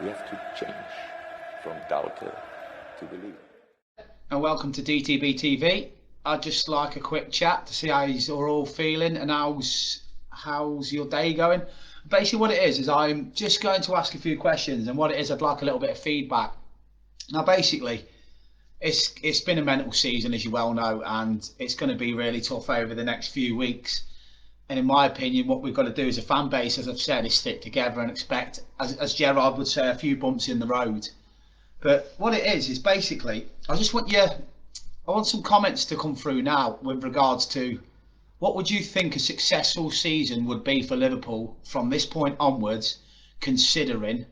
We have to change from doubter to believer. And welcome to DTBTV. I'd just like a quick chat to see how you're all feeling and how's your day going. Basically what it is I'm just going to ask a few questions, and what it is, I'd like a little bit of feedback. Now basically it's been a mental season, as you well know, and it's going to be really tough over the next few weeks. And in my opinion, what we've got to do as a fan base, as I've said, is stick together and expect, as Gerard would say, a few bumps in the road. But what it is basically, I want some comments to come through now with regards to what would you think a successful season would be for Liverpool from this point onwards, considering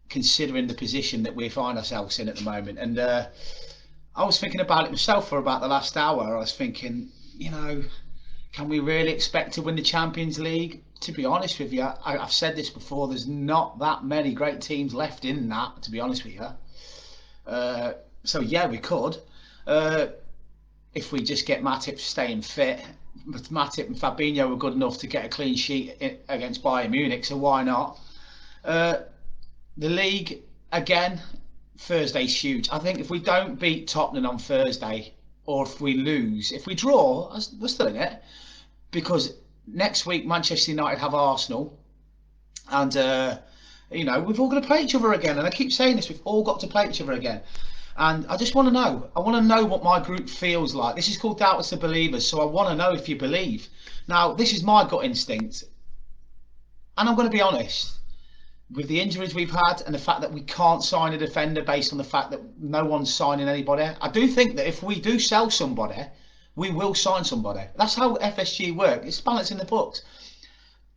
the position that we find ourselves in at the moment. And I was thinking about it myself for about the last hour. I was thinking, can we really expect to win the Champions League? To be honest with you, I've said this before, there's not that many great teams left in that, to be honest with you. So yeah, we could. If we just get Matip staying fit. But Matip and Fabinho were good enough to get a clean sheet against Bayern Munich, so why not? The league, again, Thursday's huge. I think if we don't beat Tottenham on Thursday, or if we draw, we're still in it. Because next week Manchester United have Arsenal, and we've all got to play each other again. And I keep saying this, we've all got to play each other again. And I just want to know. I want to know what my group feels like. This is called Doubters to Believers, so I want to know if you believe. Now, this is my gut instinct, and I'm going to be honest. With the injuries we've had and the fact that we can't sign a defender based on the fact that no one's signing anybody, I do think that if we do sell somebody, we will sign somebody. That's how FSG work. It's balancing the books.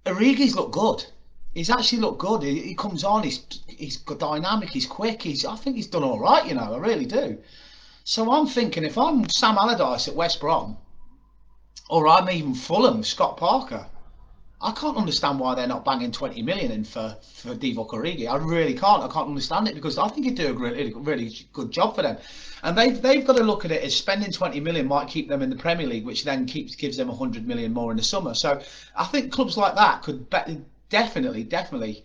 Origi's looked good. He's actually looked good. He comes on. He's dynamic. He's quick. I think he's done all right. I really do. So I'm thinking, if I'm Sam Allardyce at West Brom, or I'm even Fulham, Scott Parker, I can't understand why they're not banging 20 million in for Divock Origi. I really can't. I can't understand it, because I think he'd do a really good job for them. And they've got to look at it as spending 20 million might keep them in the Premier League, which then gives them 100 million more in the summer. So I think clubs like that could definitely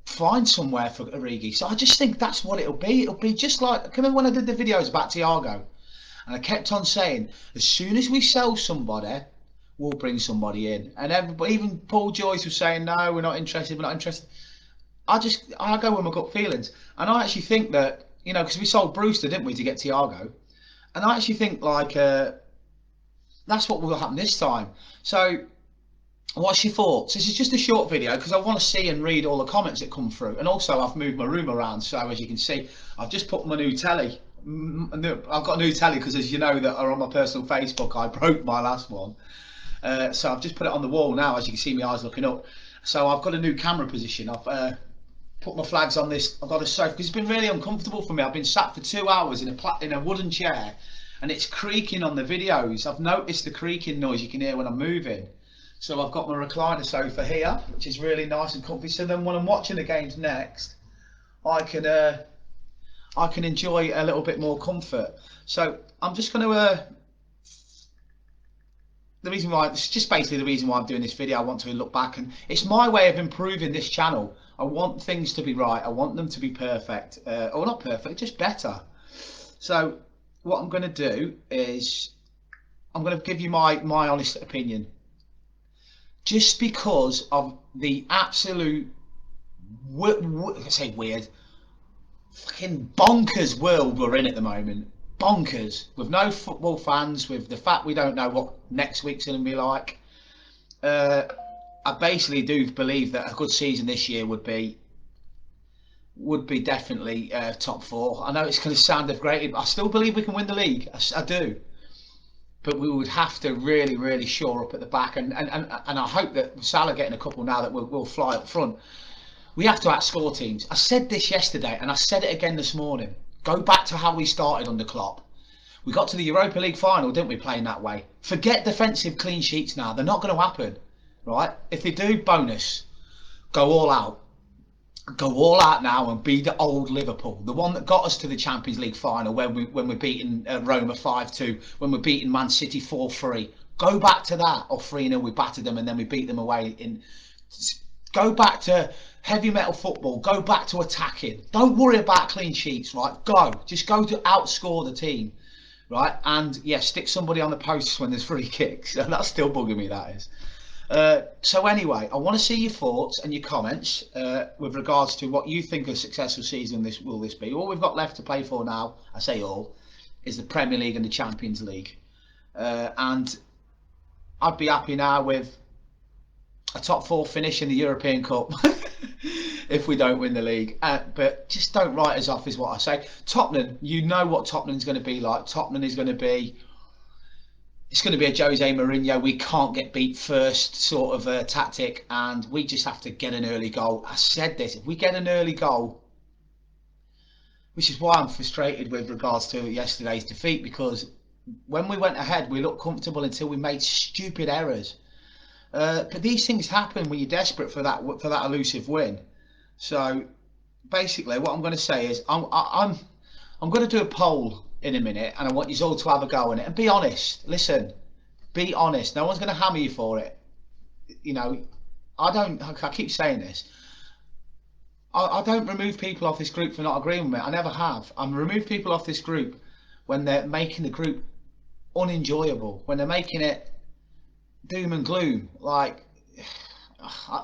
find somewhere for Origi. So I just think that's what it'll be. It'll be just like, I remember when I did the videos about Thiago, and I kept on saying, as soon as we sell somebody, we'll bring somebody in. And everybody, even Paul Joyce was saying, no, we're not interested. I go with my gut feelings. And I actually think that, because we sold Brewster, didn't we, to get Thiago? And I actually think that's what will happen this time. So what's your thoughts? This is just a short video because I want to see and read all the comments that come through. And also I've moved my room around. So as you can see, I've just put my new telly. I've got a new telly because, as you know, that are on my personal Facebook, I broke my last one. So I've just put it on the wall now. As you can see, my eyes looking up. So I've got a new camera position. I've put my flags on this. I've got a sofa because it's been really uncomfortable for me. I've been sat for 2 hours in a wooden chair, and it's creaking on the videos. I've noticed the creaking noise you can hear when I'm moving. So I've got my recliner sofa here, which is really nice and comfy. So then when I'm watching the games next, I can enjoy a little bit more comfort. So I'm just going to. It's just basically the reason why I'm doing this video. I want to look back, and it's my way of improving this channel. I want things to be right. I want them to be perfect, or not perfect, just better. So what I'm going to do is I'm going to give you my honest opinion. Just because of the absolute weird, fucking bonkers world we're in at the moment. Bonkers, with no football fans, with the fact we don't know what next week's going to be like. I basically do believe that a good season this year would be definitely top four. I know it's going to sound great, but I still believe we can win the league. I do, but we would have to really shore up at the back, and I hope that Salah getting a couple now that we'll fly up front. We have to outscore teams. I said this yesterday, and I said it again this morning. Go back to how we started under Klopp. We got to the Europa League final, didn't we, playing that way? Forget defensive clean sheets now. They're not going to happen, right? If they do, bonus. Go all out. Go all out now and be the old Liverpool. The one that got us to the Champions League final when we're beating Roma 5-2, when we're beating Man City 4-3. Go back to that. Or 3-0, we battered them and then we beat them away. Go back to heavy metal football. Go back to attacking. Don't worry about clean sheets, right? Just go to outscore the team, right? And yeah, stick somebody on the posts when there's free kicks. That's still bugging me, that is. So anyway, I want to see your thoughts and your comments with regards to what you think a successful season will this be. All we've got left to play for now, I say all, is the Premier League and the Champions League. And I'd be happy now with a top 4 finish in the European Cup if we don't win the league. But just don't write us off is what I say. Tottenham, you know what Tottenham's going to be like. Tottenham is going to be... It's going to be a Jose Mourinho, we can't get beat first sort of tactic, and we just have to get an early goal. I said this, if we get an early goal, which is why I'm frustrated with regards to yesterday's defeat, because when we went ahead, we looked comfortable until we made stupid errors. But these things happen when you're desperate for that elusive win. So basically, what I'm going to say is I'm going to do a poll in a minute, and I want you all to have a go on it and be honest. Listen, be honest. No one's going to hammer you for it. You know, I keep saying this. I don't remove people off this group for not agreeing with me. I never have. I remove people off this group when they're making the group unenjoyable, when they're making it doom and gloom. Like,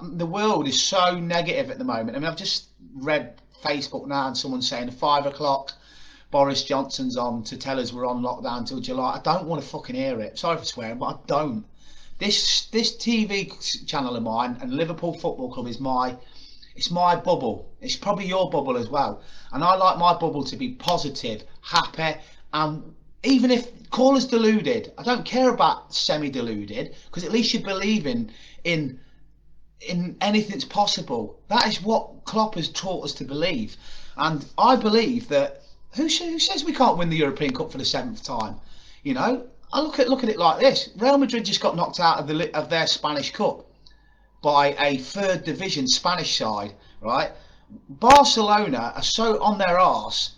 the world is so negative at the moment. I mean, I've just read Facebook now and someone saying 5 o'clock Boris Johnson's on to tell us we're on lockdown until July. I don't want to fucking hear it. Sorry for swearing, but I don't. This TV channel of mine and Liverpool Football Club is it's my bubble. It's probably your bubble as well. And I like my bubble to be positive, happy, and even if call us deluded, I don't care about semi-deluded, because at least you believe in anything's possible. That is what Klopp has taught us to believe. And I believe that who says we can't win the European Cup for the 7th time? You know, I look at it like this. Real Madrid just got knocked out of their Spanish Cup by a 3rd division Spanish side, right? Barcelona are so on their arse,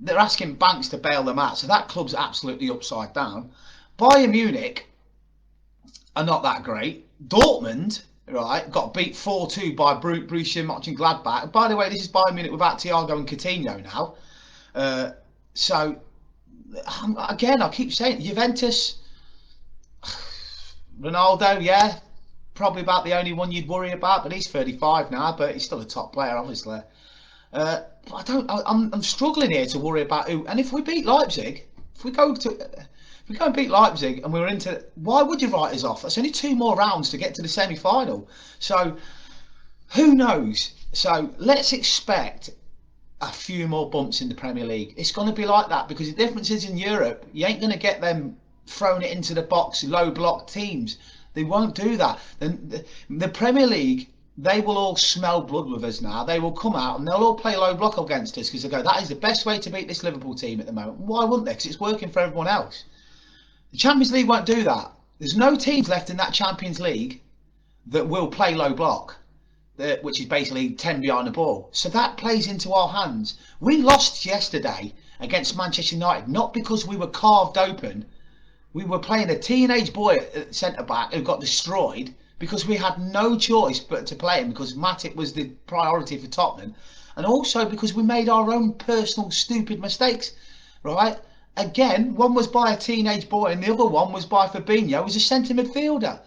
they're asking banks to bail them out. So that club's absolutely upside down. Bayern Munich are not that great. Dortmund, right, got beat 4-2 by Borussia Mönchengladbach. By the way, this is Bayern Munich without Thiago and Coutinho now. So again, I keep saying Juventus, Ronaldo, yeah, probably about the only one you'd worry about, but he's 35 now, but he's still a top player, obviously. I'm struggling here to worry about who. And if we beat Leipzig, if we go and beat Leipzig and we're into, why would you write us off? That's only 2 more rounds to get to the semi-final. So who knows? So let's expect a few more bumps in the Premier League. It's going to be like that because the difference is in Europe, you ain't going to get them throwing it into the box, low block teams. They won't do that. The Premier League, they will all smell blood with us now. They will come out and they'll all play low block against us because they go, that is the best way to beat this Liverpool team at the moment. Why wouldn't they? Because it's working for everyone else. The Champions League won't do that. There's no teams left in that Champions League that will play low block, which is basically 10 behind the ball. So that plays into our hands. We lost yesterday against Manchester United, not because we were carved open. We were playing a teenage boy at centre-back who got destroyed because we had no choice but to play him because Matic was the priority for Tottenham. And also because we made our own personal stupid mistakes, right? Again, one was by a teenage boy and the other one was by Fabinho, who was a centre midfielder.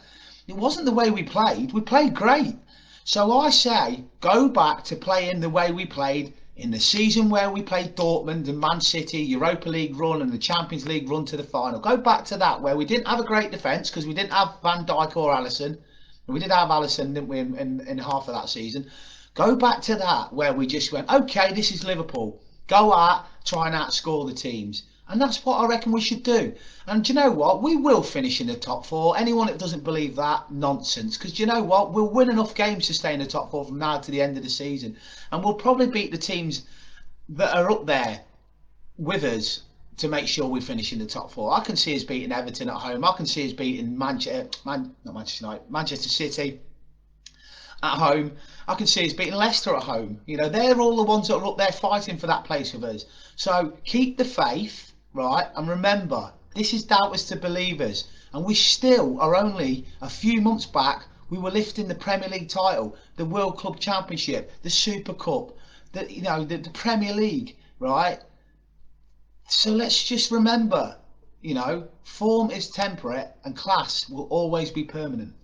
It wasn't the way we played. We played great. So I say, go back to playing the way we played in the season where we played Dortmund and Man City, Europa League run and the Champions League run to the final. Go back to that where we didn't have a great defence because we didn't have Van Dijk or Alisson. We did have Alisson, didn't we, in half of that season. Go back to that where we just went, okay, this is Liverpool. Go out, try and outscore the teams. And that's what I reckon we should do. And do you know what? We will finish in the top 4. Anyone that doesn't believe that, nonsense. Because do you know what? We'll win enough games to stay in the top 4 from now to the end of the season. And we'll probably beat the teams that are up there with us to make sure we finish in the top 4. I can see us beating Everton at home. I can see us beating Manchester City at home. I can see us beating Leicester at home. You know, they're all the ones that are up there fighting for that place with us. So keep the faith. Right, and remember, this is doubters to believers, and we still are only a few months back We were lifting the Premier League title, the World Club Championship, the Super Cup, the Premier League, right? So let's just remember, form is temporary and class will always be permanent.